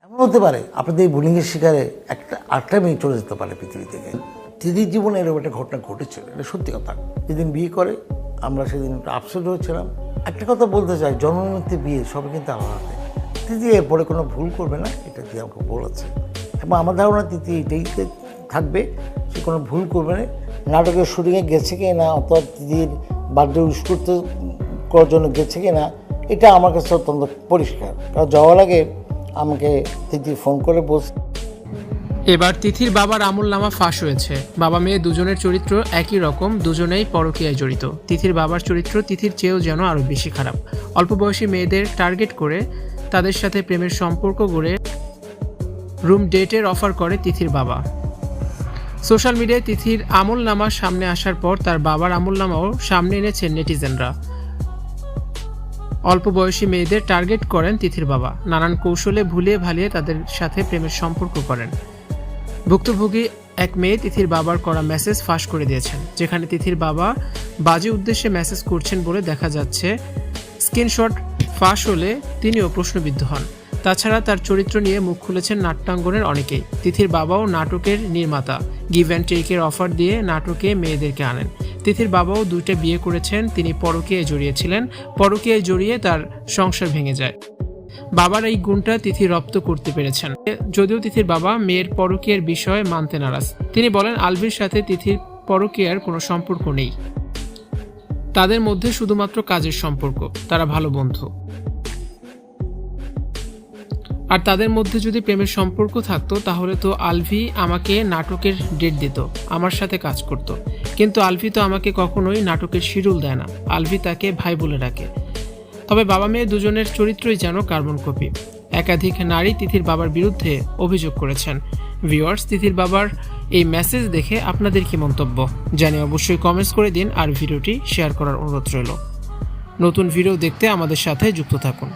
এমন হতে পারে আপনাদের এই বুলিংয়ের শিকারে আটটা মেয়ে চলে যেতে পারে পৃথিবী থেকে। দিদির জীবনে এরকম একটা ঘটনা ঘটেছিল, এটা সত্যি কথা। যেদিন বিয়ে করে আমরা সেদিন একটু আপসেট হয়েছিলাম। একটা কথা বলতে চাই, জন্মমৃত্যু বিয়ে সবই কিন্তু আলাদা। দিদি এরপরে কোনো ভুল করবে না, এটা দিয়ে আমাকে বলেছে, এবং আমার ধারণা দিদি এটাই থাকবে, সে কোনো ভুল করবে না। নাটকের শুটিংয়ে গেছে কি না, অথবা দিদির বার্থডে উইশ করতে করার জন্য গেছে কি না, এটা আমার কাছে অত্যন্ত পরিষ্কার। কারণ যাওয়ার আগে আমাকে তিথি ফোন করে বলছে। এবার তিথির বাবার আমলনামা ফাঁস হয়েছে। বাবা মেয়ে দুজনের চরিত্র একই রকম, দুজনেই পরকীয়ায় জড়িত। তিথির বাবার চরিত্র তিথির চেয়েও যেন আরও বেশি খারাপ। অল্প বয়সী মেয়েদের টার্গেট করে তাদের সাথে প্রেমের সম্পর্ক গড়ে রুম ডেটের অফার করে তিথির বাবা। সোশ্যাল মিডিয়ায় তিথির আমলনামা সামনে আসার পর তার বাবার আমলনামাও সামনে এনেছেন নেটিজেনরা। অল্প বয়সী মেয়েদের টার্গেট করেন তিথির বাবা, নানান কৌশলে ভুলিয়ে ভালিয়ে তাদের সাথে প্রেমের সম্পর্ক করেন। ভুক্তভোগী এক মেয়ে তিথির বাবার করা মেসেজ ফাঁস করে দিয়েছেন, যেখানে তিথির বাবা বাজে উদ্দেশ্যে মেসেজ করছেন বলে দেখা যাচ্ছে। স্ক্রিনশট ফাঁস হলে তিনিও প্রশ্নবিদ্ধ হন। তাছাড়া তার চরিত্র নিয়ে মুখ খুলেছেন নাট্যাঙ্গনের অনেকেই। তিথির বাবাও নাটকের নির্মাতা, গিভ অ্যান্ড টেকের অফার দিয়ে নাটকে মেয়েদেরকে আনেন। তিথির বাবাও 2টা বিয়ে করেছেন, তিনি পরকীয়ায় জড়িয়েছিলেন। পরকীয়ায় জড়িয়ে তার সংসার ভেঙে যায়। বাবার এই গুণটা তিথি রপ্ত করতে পেরেছেন। যদিও তিথির বাবা মেয়ের পরকীয়ার বিষয়ে মানতে নারাজ। তিনি বলেন, আলভির সাথে তিথির পরকীয়ার কোনো সম্পর্ক নেই, তাদের মধ্যে শুধুমাত্র কাজের সম্পর্ক, তারা ভালো বন্ধু। আর তাদের মধ্যে যদি প্রেমের সম্পর্ক থাকতো তাহলে তো আলভি আমাকে নাটকের ডেট দিত, আমার সাথে কাজ করত। কিন্তু আলভি তো আমাকে কখনোই নাটকের শিডিউল দেয় না, আলভি তাকে ভাই বলে ডাকে। তবে বাবা মেয়ে দুজনের চরিত্রই যেন কার্বন কপি। একাধিক নারী তিথির বাবার বিরুদ্ধে অভিযোগ করেছেন। ভিউয়ার্স, তিথির বাবার এই মেসেজ দেখে আপনাদের কি মন্তব্য জানিয়ে অবশ্যই কমেন্টস করে দিন, আর ভিডিওটি শেয়ার করার অনুরোধ রইল। নতুন ভিডিও দেখতে আমাদের সাথে যুক্ত থাকুন।